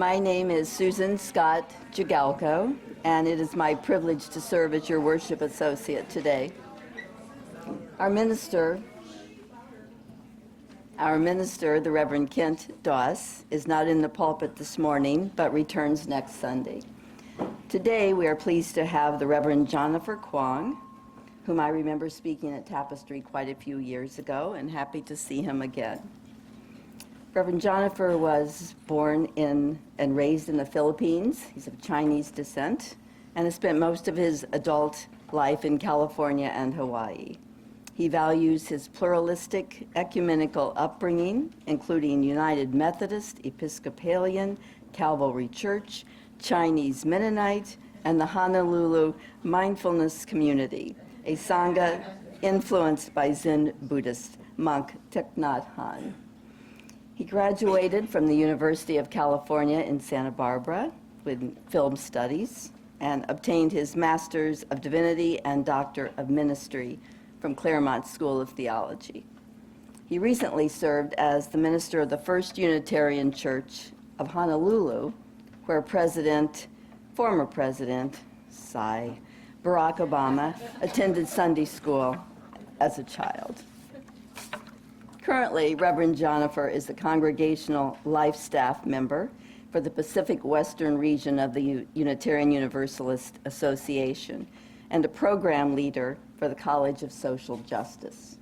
My name is Susan Scott Jagalko, and it is my privilege to serve as your worship associate today. Our minister, the Reverend Kent Doss, is not in the pulpit this morning, but returns next Sunday. Today, we are pleased to have the Reverend Jonipher Kwong, whom I remember speaking at Tapestry quite a few years ago, and happy to see him again. Reverend Jonipher was born in and raised in the Philippines. He's of Chinese descent and has spent most of his adult life in California and Hawaii. He values his pluralistic ecumenical upbringing, including United Methodist, Episcopalian, Calvary Church, Chinese Mennonite, and the Honolulu Mindfulness Community, a Sangha influenced by Zen Buddhist monk Thich Nhat Hanh. He graduated from the University of California in Santa Barbara with film studies and obtained his Master's of Divinity and Doctor of Ministry from Claremont School of Theology. He recently served as the minister of the First Unitarian Church of Honolulu, where former President, Barack Obama attended Sunday school as a child. Currently, Reverend Jonipher is the Congregational Life Staff member for the Pacific Western region of the Unitarian Universalist Association and a program leader for the College of Social Justice.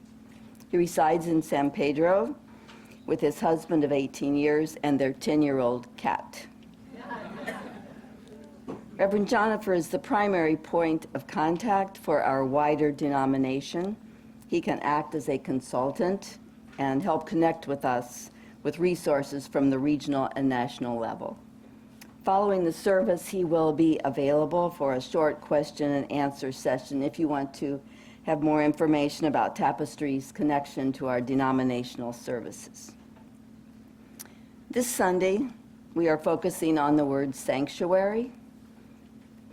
He resides in San Pedro with his husband of 18 years and their 10-year-old cat. Reverend Jonipher is the primary point of contact for our wider denomination. He can act as a consultant and help connect with us with resources from the regional and national level. Following the service, he will be available for a short question and answer session if you want to have more information about Tapestry's connection to our denominational services. This Sunday, we are focusing on the word sanctuary.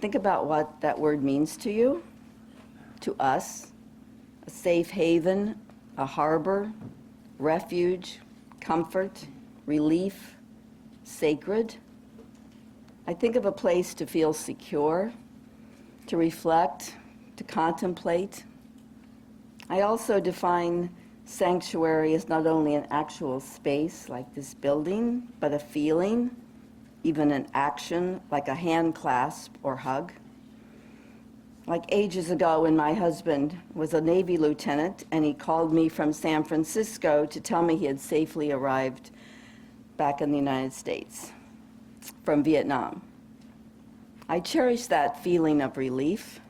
Think about what that word means to you, to us: a safe haven, a harbor, refuge, comfort, relief, sacred. I think of a place to feel secure, to reflect, to contemplate. I also define sanctuary as not only an actual space like this building, but a feeling, even an action like a hand clasp or hug. Like ages ago when my husband was a Navy lieutenant and he called me from San Francisco to tell me he had safely arrived back in the United States from Vietnam. I cherish that feeling of relief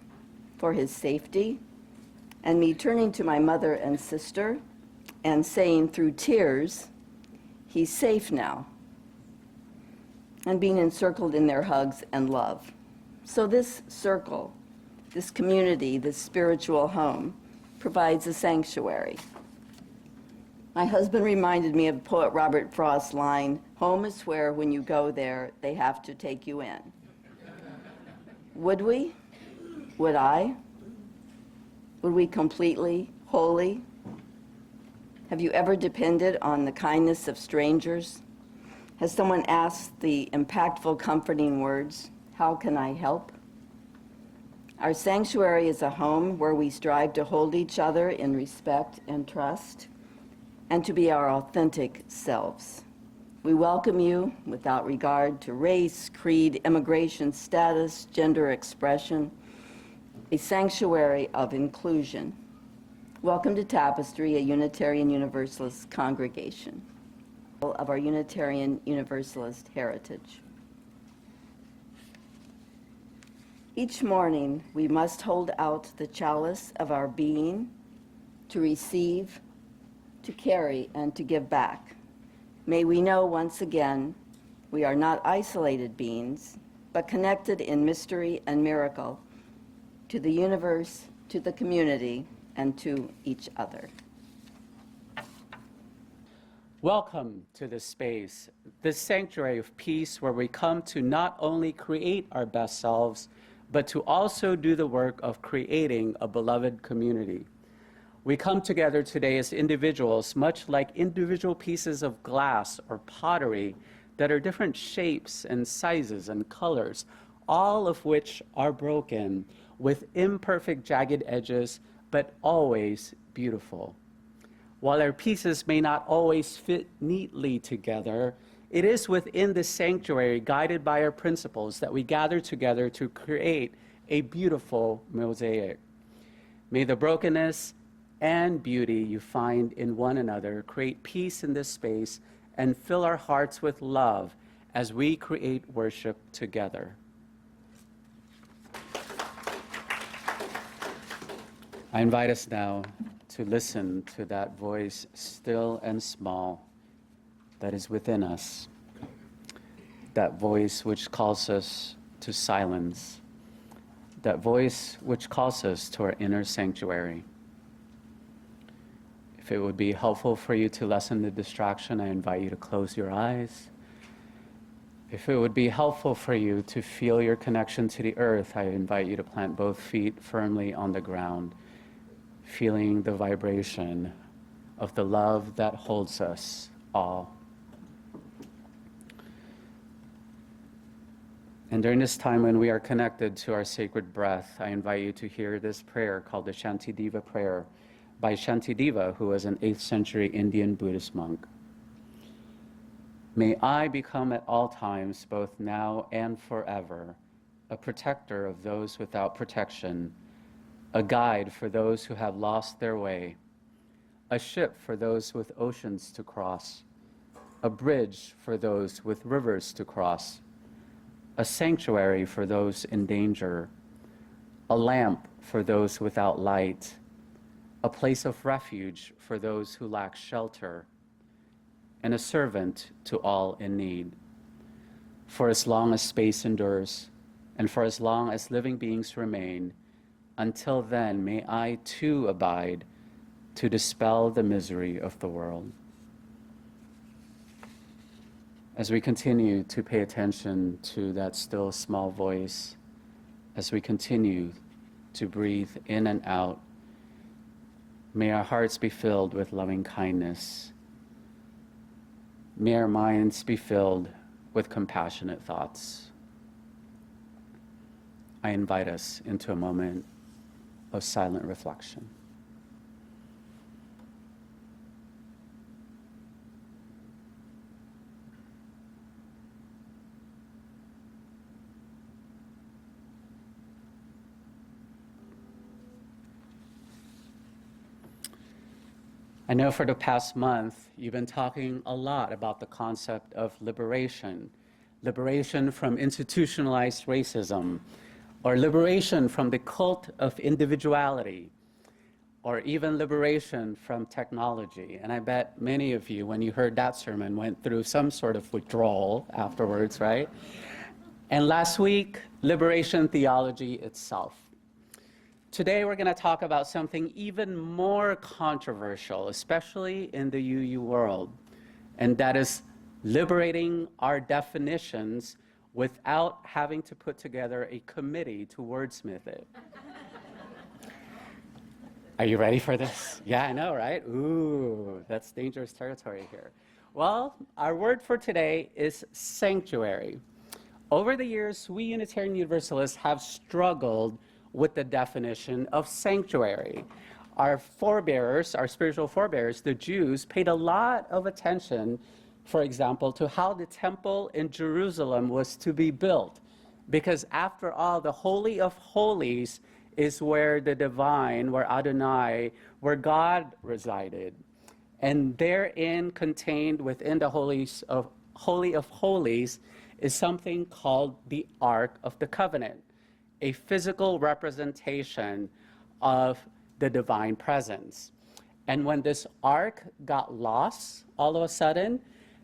for his safety and me turning to my mother and sister and saying through tears, "He's safe now," and being encircled in their hugs and love. So this circle, this community, this spiritual home, provides a sanctuary. My husband reminded me of poet Robert Frost's line, "Home is where when you go there, they have to take you in." Would we? Would I? Would we completely, wholly? Have you ever depended on the kindness of strangers? Has someone asked the impactful, comforting words, "How can I help?" Our sanctuary is a home where we strive to hold each other in respect and trust, and to be our authentic selves. We welcome you without regard to race, creed, immigration status, gender expression, a sanctuary of inclusion. Welcome to Tapestry, a Unitarian Universalist congregation of our Unitarian Universalist heritage. Each morning, we must hold out the chalice of our being to receive, to carry, and to give back. May we know once again, we are not isolated beings, but connected in mystery and miracle to the universe, to the community, and to each other. Welcome to this space, this sanctuary of peace where we come to not only create our best selves, but to also do the work of creating a beloved community. We come together today as individuals, much like individual pieces of glass or pottery that are different shapes and sizes and colors, all of which are broken with imperfect jagged edges, but always beautiful. While our pieces may not always fit neatly together, it is within the sanctuary, guided by our principles, that we gather together to create a beautiful mosaic. May the brokenness and beauty you find in one another create peace in this space and fill our hearts with love as we create worship together. I invite us now to listen to that voice, still and small, that is within us, that voice which calls us to silence, that voice which calls us to our inner sanctuary. If it would be helpful for you to lessen the distraction, I invite you to close your eyes. If it would be helpful for you to feel your connection to the earth, I invite you to plant both feet firmly on the ground, feeling the vibration of the love that holds us all. And during this time when we are connected to our sacred breath, I invite you to hear this prayer called the Shantideva prayer by Shantideva, who was an 8th century Indian Buddhist monk. May I become at all times, both now and forever, a protector of those without protection, a guide for those who have lost their way, a ship for those with oceans to cross, a bridge for those with rivers to cross, a sanctuary for those in danger, a lamp for those without light, a place of refuge for those who lack shelter, and a servant to all in need. For as long as space endures, and for as long as living beings remain, until then may I too abide to dispel the misery of the world. As we continue to pay attention to that still small voice, as we continue to breathe in and out, may our hearts be filled with loving kindness. May our minds be filled with compassionate thoughts. I invite us into a moment of silent reflection. I know for the past month, you've been talking a lot about the concept of liberation, liberation from institutionalized racism, or liberation from the cult of individuality, or even liberation from technology. And I bet many of you, when you heard that sermon, went through some sort of withdrawal afterwards, right? And last week, liberation theology itself. Today, we're going to talk about something even more controversial, especially in the UU world, and that is liberating our definitions without having to put together a committee to wordsmith it. Are you ready for this? Yeah, I know, right? Ooh, that's dangerous territory here. Well, our word for today is sanctuary. Over the years, we Unitarian Universalists have struggled with the definition of sanctuary. Our forebears, our spiritual forebears, the Jews, paid a lot of attention, for example, to how the temple in Jerusalem was to be built. Because after all, the Holy of Holies is where the divine, where Adonai, where God resided. And therein, contained within the Holy of Holies, is something called the Ark of the Covenant, a physical representation of the divine presence. And when this ark got lost, all of a sudden,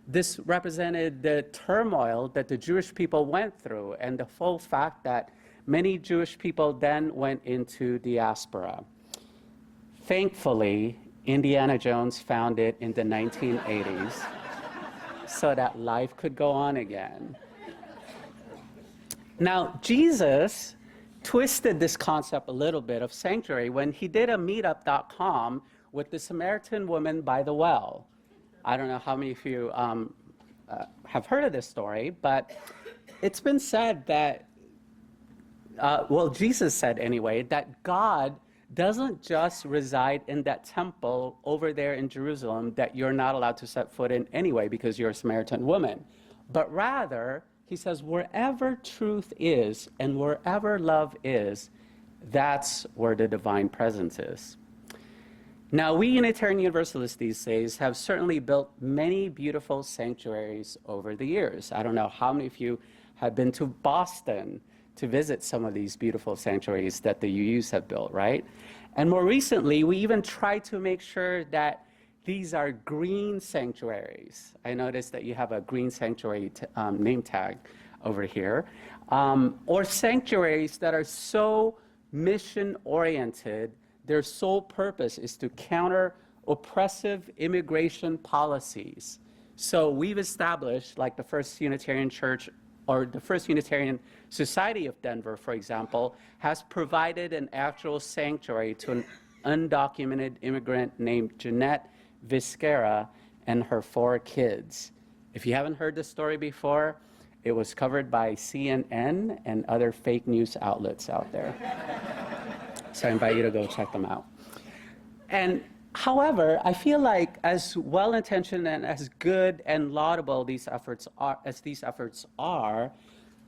this represented the turmoil that the Jewish people went through and the full fact that many Jewish people then went into diaspora. Thankfully, Indiana Jones found it in the 1980s so that life could go on again. Now, Jesus twisted this concept a little bit of sanctuary when he did a meetup.com with the Samaritan woman by the well. I don't know how many of you have heard of this story, but it's been said that, well, Jesus said anyway, that God doesn't just reside in that temple over there in Jerusalem that you're not allowed to set foot in anyway because you're a Samaritan woman. But rather, he says, wherever truth is and wherever love is, that's where the divine presence is. Now, we Unitarian Universalists these days have certainly built many beautiful sanctuaries over the years. I don't know how many of you have been to Boston to visit some of these beautiful sanctuaries that the UUs have built, right? And more recently, we even try to make sure that these are green sanctuaries. I noticed that you have a green sanctuary name tag over here. Or sanctuaries that are so mission-oriented, their sole purpose is to counter oppressive immigration policies. So we've established, like the First Unitarian Church or the First Unitarian Society of Denver, for example, has provided an actual sanctuary to an undocumented immigrant named Jeanette Viscara and her 4 kids. If you haven't heard the story before, it was covered by CNN and other fake news outlets out there. So I invite you to go check them out. And however, I feel like as well-intentioned and as good and laudable these efforts are,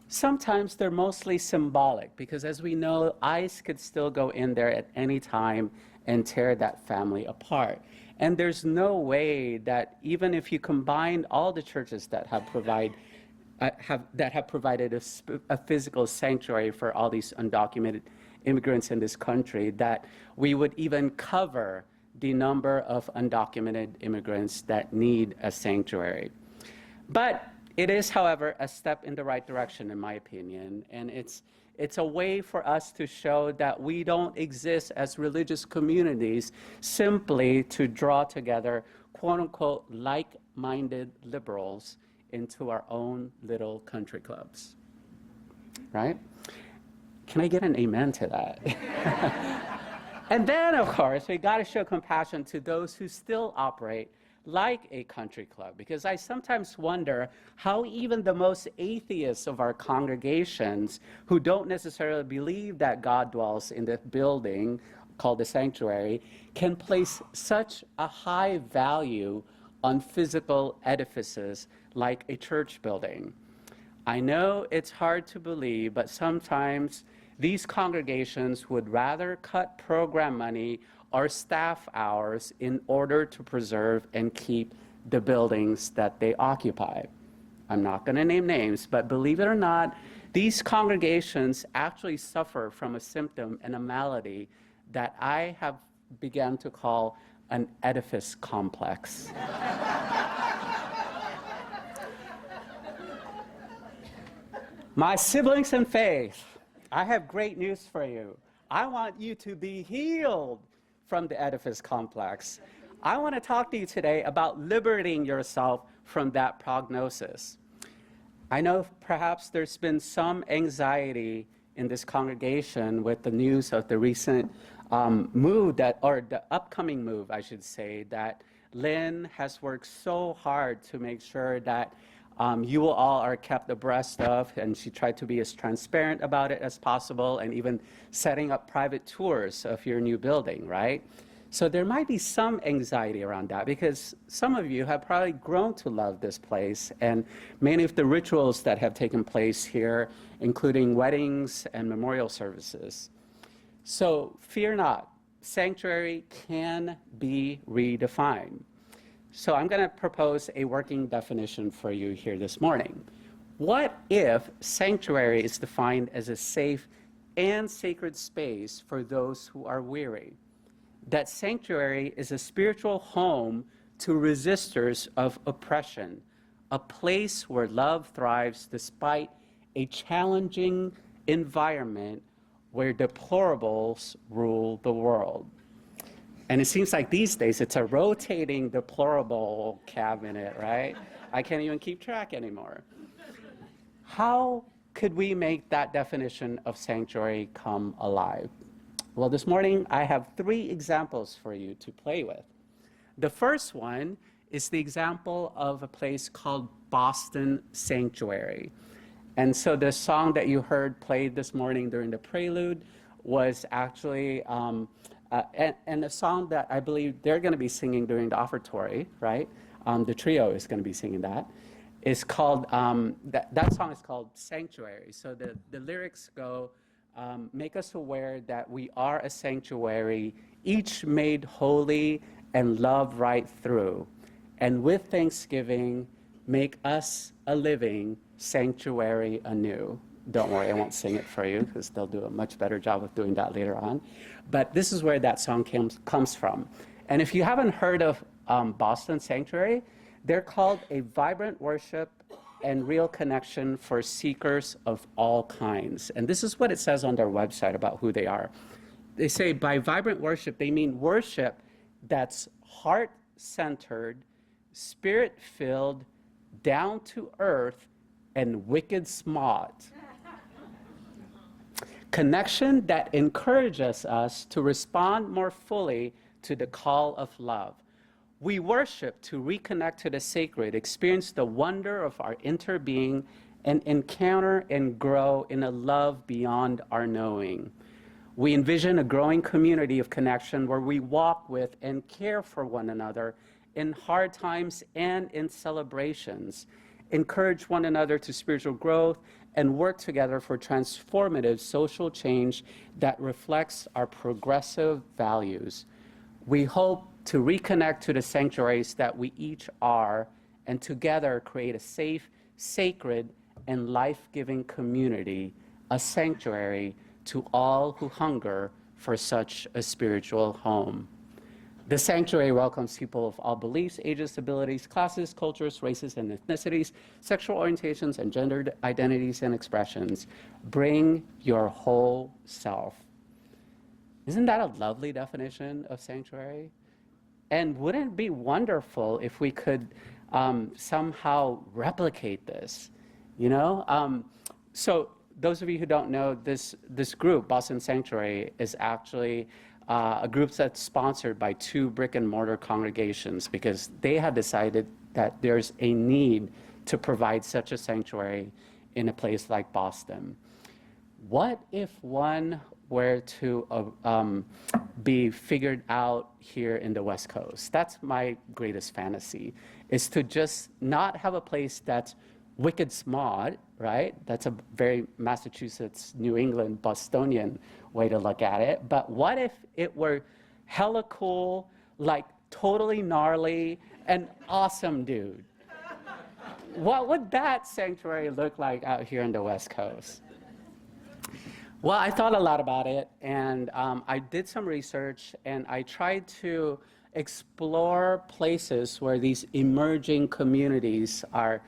sometimes they're mostly symbolic because as we know, ICE could still go in there at any time and tear that family apart. And there's no way that even if you combine all the churches that have provided a physical sanctuary for all these undocumented immigrants in this country, that we would even cover the number of undocumented immigrants that need a sanctuary. But it is, however, a step in the right direction, in my opinion, and it's a way for us to show that we don't exist as religious communities simply to draw together, quote-unquote, like-minded liberals into our own little country clubs, right? Can I get an amen to that? And then, of course, we got to show compassion to those who still operate like a country club, because I sometimes wonder how even the most atheists of our congregations who don't necessarily believe that God dwells in the building called the sanctuary can place such a high value on physical edifices like a church building. I know it's hard to believe, but sometimes these congregations would rather cut program money or staff hours in order to preserve and keep the buildings that they occupy. I'm not going to name names, but believe it or not, these congregations actually suffer from a symptom and a malady that I have begun to call an edifice complex. My siblings in faith, I have great news for you. I want you to be healed from the edifice complex. I want to talk to you today about liberating yourself from that prognosis. I know perhaps there's been some anxiety in this congregation with the news of the recent move or the upcoming move, I should say, that Lynn has worked so hard to make sure that you all are kept abreast of, and she tried to be as transparent about it as possible, and even setting up private tours of your new building, right? So there might be some anxiety around that because some of you have probably grown to love this place and many of the rituals that have taken place here, including weddings and memorial services. So fear not, sanctuary can be redefined. So I'm going to propose a working definition for you here this morning. What if sanctuary is defined as a safe and sacred space for those who are weary? That sanctuary is a spiritual home to resistors of oppression, a place where love thrives despite a challenging environment where deplorables rule the world. And it seems like these days it's a rotating deplorable cabinet, right? I can't even keep track anymore. How could we make that definition of sanctuary come alive? Well, this morning I have 3 examples for you to play with. The first one is the example of a place called Boston Sanctuary. And so the song that you heard played this morning during the prelude was actually, and a song that I believe they're going to be singing during the offertory, right? The trio is going to be singing that. Is called, that song is called Sanctuary. So the lyrics go, make us aware that we are a sanctuary, each made holy and love right through. And with thanksgiving, make us a living sanctuary anew. Don't worry, I won't sing it for you because they'll do a much better job of doing that later on. But this is where that song comes from. And if you haven't heard of Boston Sanctuary, they're called a vibrant worship and real connection for seekers of all kinds. And this is what it says on their website about who they are. They say by vibrant worship, they mean worship that's heart-centered, spirit-filled, down to earth, and wicked smart. Connection that encourages us to respond more fully to the call of love. We worship to reconnect to the sacred, experience the wonder of our interbeing, and encounter and grow in a love beyond our knowing. We envision a growing community of connection where we walk with and care for one another in hard times and in celebrations, encourage one another to spiritual growth, and work together for transformative social change that reflects our progressive values. We hope to reconnect to the sanctuaries that we each are, and together create a safe, sacred, and life-giving community, a sanctuary to all who hunger for such a spiritual home. The sanctuary welcomes people of all beliefs, ages, abilities, classes, cultures, races, and ethnicities, sexual orientations, and gendered identities and expressions. Bring your whole self. Isn't that a lovely definition of sanctuary? And wouldn't it be wonderful if we could somehow replicate this, you know? So those of you who don't know, this group, Boston Sanctuary, is actually a group that's sponsored by 2 brick-and-mortar congregations because they have decided that there's a need to provide such a sanctuary in a place like Boston. What if one were to be figured out here in the West Coast? That's my greatest fantasy, is to just not have a place that's wicked smart, right? That's a very Massachusetts, New England, Bostonian way to look at it. But what if it were hella cool, like totally gnarly, and awesome, dude? What would that sanctuary look like out here in the West Coast? Well, I thought a lot about it, and I did some research, and I tried to explore places where these emerging communities are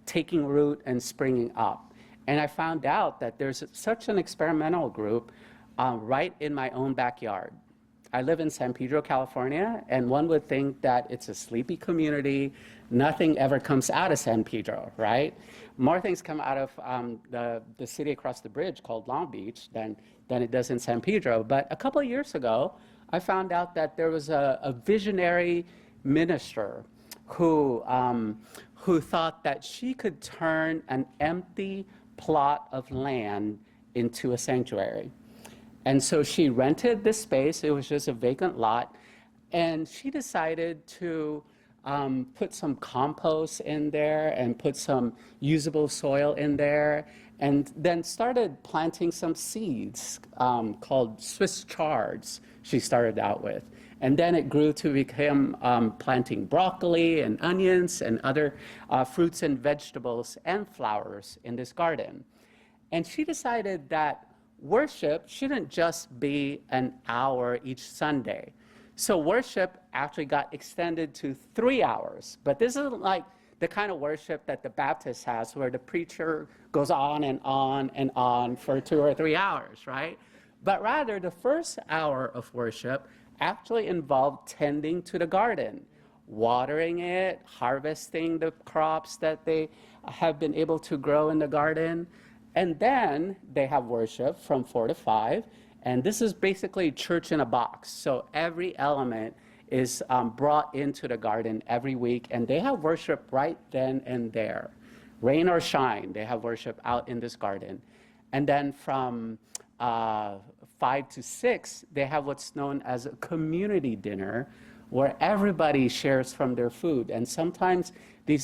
taking root and springing up. And I found out that there's such an experimental group right in my own backyard. I live in San Pedro, California, and one would think that it's a sleepy community. Nothing ever comes out of San Pedro, right? More things come out of the city across the bridge called Long Beach than it does in San Pedro. But a couple of years ago, I found out that there was a visionary minister who thought that she could turn an empty plot of land into a sanctuary. And so she rented this space. It was just a vacant lot. And she decided to put some compost in there and put some usable soil in there, and then started planting some seeds called Swiss chards she started out with. And then it grew to become planting broccoli and onions and other fruits and vegetables and flowers in this garden. And she decided that worship shouldn't just be an hour each Sunday. So worship actually got extended to 3 hours. But this isn't like the kind of worship that the Baptist has, where the preacher goes on and on and on for 2 or 3 hours, right? But rather, the first hour of worship actually involved tending to the garden, watering it, harvesting the crops that they have been able to grow in the garden. And then they have worship from 4 to 5. And this is basically church in a box. So every element is brought into the garden every week, and they have worship right then and there. Rain or shine, they have worship out in this garden. And then from 5 to 6, they have what's known as a community dinner, where everybody shares from their food. And sometimes the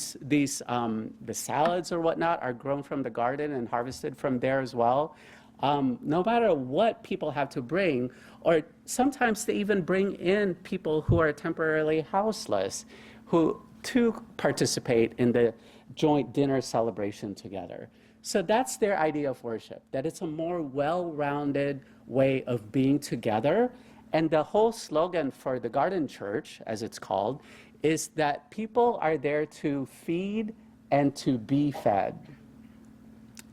salads or whatnot are grown from the garden and harvested from there as well. No matter what people have to bring, or sometimes they even bring in people who are temporarily houseless, who to participate in the joint dinner celebration together. So that's their idea of worship, that it's a more well-rounded way of being together. And the whole slogan for the Garden Church, as it's called, is that people are there to feed and to be fed.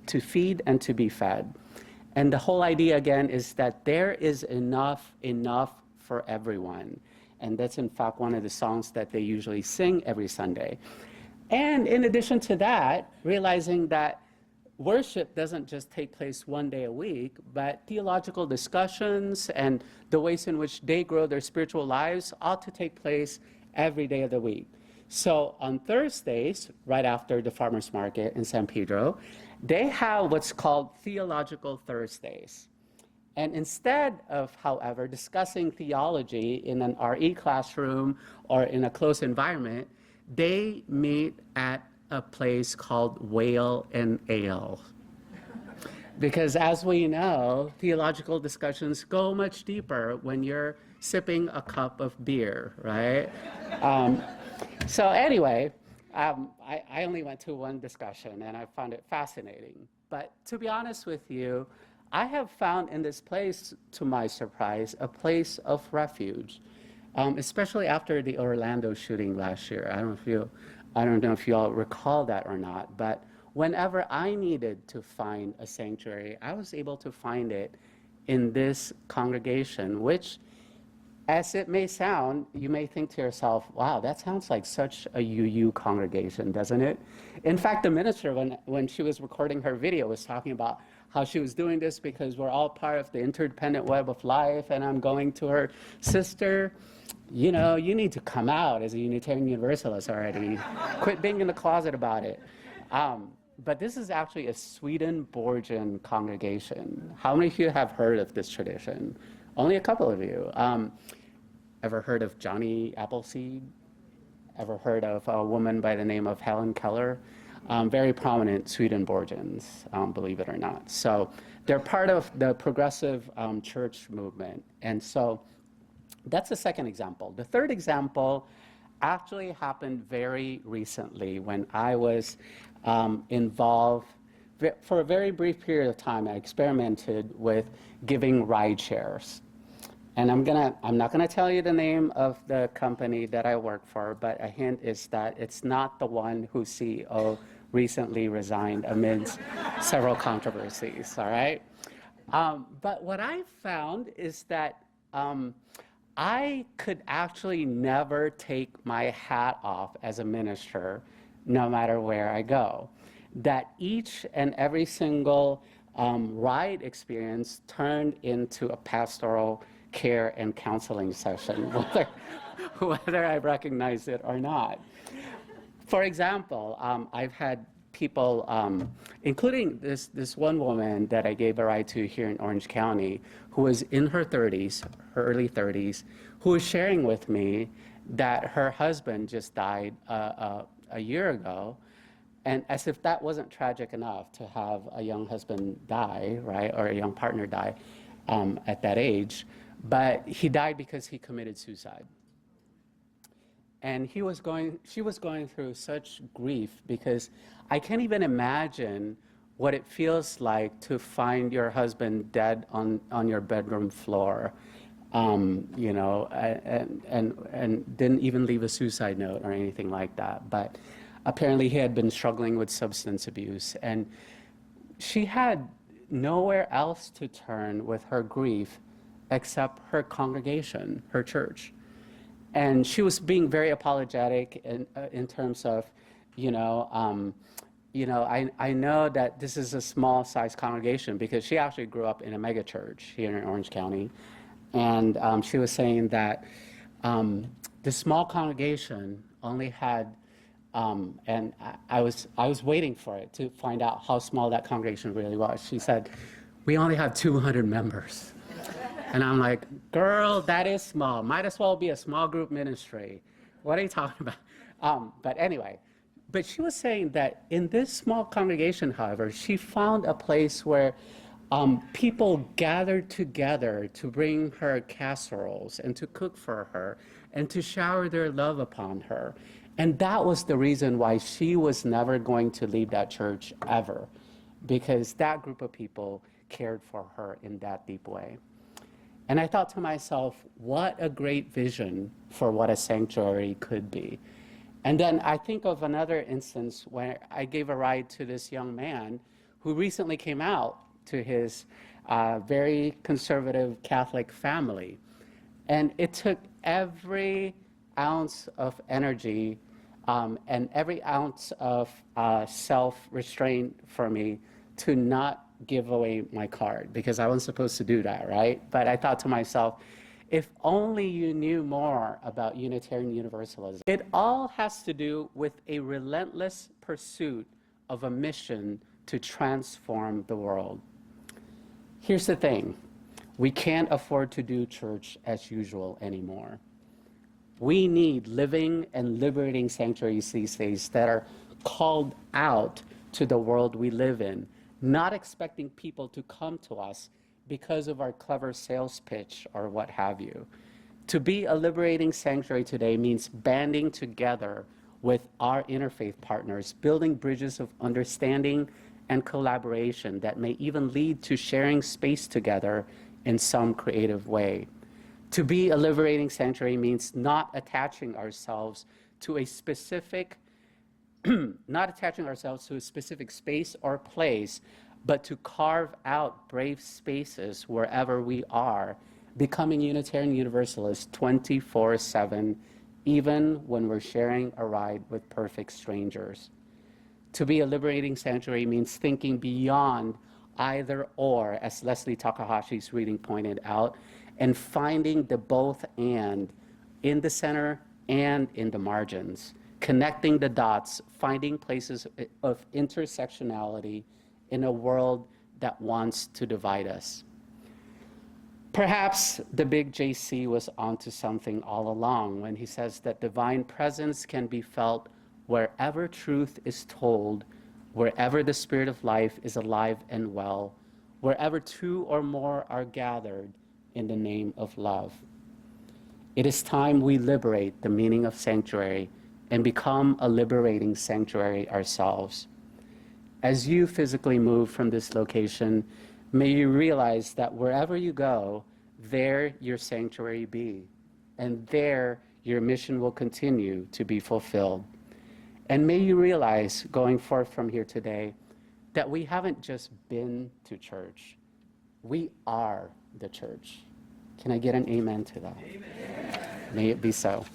To feed and to be fed. And the whole idea, again, is that there is enough for everyone. And that's, in fact, one of the songs that they usually sing every Sunday. And in addition to that, realizing that worship doesn't just take place one day a week, but theological discussions and the ways in which they grow their spiritual lives ought to take place every day of the week. So on Thursdays, right after the farmers market in San Pedro, they have what's called Theological Thursdays. And instead of, however, discussing theology in an RE classroom or in a closed environment, they meet at a place called Whale and Ale. Because as we know, theological discussions go much deeper when you're sipping a cup of beer, right? So anyway, I only went to one discussion and I found it fascinating. But to be honest with you, I have found in this place, to my surprise, a place of refuge, especially after the Orlando shooting last year. I don't know if you all recall that or not, but whenever I needed to find a sanctuary, I was able to find it in this congregation, which, as it may sound, you may think to yourself, wow, that sounds like such a UU congregation, doesn't it? In fact, the minister, when she was recording her video, was talking about how she was doing this because we're all part of the interdependent web of life, and I'm going to her, sister, you know, you need to come out as a Unitarian Universalist already. Quit being in the closet about it. But this is actually a Swedenborgian congregation. How many of you have heard of this tradition? Only a couple of you. Ever heard of Johnny Appleseed? Ever heard of a woman by the name of Helen Keller? Very prominent Swedenborgians, believe it or not. So they're part of the progressive church movement. And so that's the second example. The third example actually happened very recently when I was involved. For a very brief period of time, I experimented with giving ride shares. And I'm not gonna tell you the name of the company that I work for, but a hint is that it's not the one whose CEO recently resigned amidst several controversies, all right? But what I found is that I could actually never take my hat off as a minister, no matter where I go. That each and every single ride experience turned into a pastoral care and counseling session, whether I recognize it or not. For example, I've had people, including this one woman that I gave a ride to here in Orange County, who was in her 30s, her early 30s, who was sharing with me that her husband just died a year ago. And as if that wasn't tragic enough to have a young husband die, right, or a young partner die at that age, but he died because he committed suicide. And she was going through such grief because I can't even imagine what it feels like to find your husband dead on your bedroom floor, you know, and didn't even leave a suicide note or anything like that. But apparently he had been struggling with substance abuse, and she had nowhere else to turn with her grief except her congregation, her church. And she was being very apologetic in terms of, I know that this is a small-sized congregation because she actually grew up in a mega church here in Orange County. And she was saying that the small congregation only had, and I was waiting for it to find out how small that congregation really was. She said, we only have 200 members. And I'm like, girl, that is small. Might as well be a small group ministry. What are you talking about? But anyway, but she was saying that in this small congregation, however, she found a place where people gathered together to bring her casseroles and to cook for her and to shower their love upon her. And that was the reason why she was never going to leave that church ever, because that group of people cared for her in that deep way. And I thought to myself, what a great vision for what a sanctuary could be. And then I think of another instance where I gave a ride to this young man who recently came out to his very conservative Catholic family. And it took every ounce of energy and every ounce of self-restraint for me to not give away my card, because I wasn't supposed to do that, right? But I thought to myself, if only you knew more about Unitarian Universalism. It all has to do with a relentless pursuit of a mission to transform the world. Here's the thing, we can't afford to do church as usual anymore. We need living and liberating sanctuaries these days that are called out to the world we live in, not expecting people to come to us because of our clever sales pitch or what have you. To be a liberating sanctuary today means banding together with our interfaith partners, building bridges of understanding and collaboration that may even lead to sharing space together in some creative way. To be a liberating sanctuary means not attaching ourselves to a specific space or place, but to carve out brave spaces wherever we are, becoming Unitarian Universalists 24/7, even when we're sharing a ride with perfect strangers. To be a liberating sanctuary means thinking beyond either or, as Leslie Takahashi's reading pointed out, and finding the both and in the center and in the margins, connecting the dots, finding places of intersectionality in a world that wants to divide us. Perhaps the big JC was onto something all along when he says that divine presence can be felt wherever truth is told, wherever the spirit of life is alive and well, wherever two or more are gathered in the name of love. It is time we liberate the meaning of sanctuary and become a liberating sanctuary ourselves. As you physically move from this location, may you realize that wherever you go, there your sanctuary be, and there your mission will continue to be fulfilled. And may you realize, going forth from here today, that we haven't just been to church, we are the church. Can I get an amen to that? Amen. May it be so.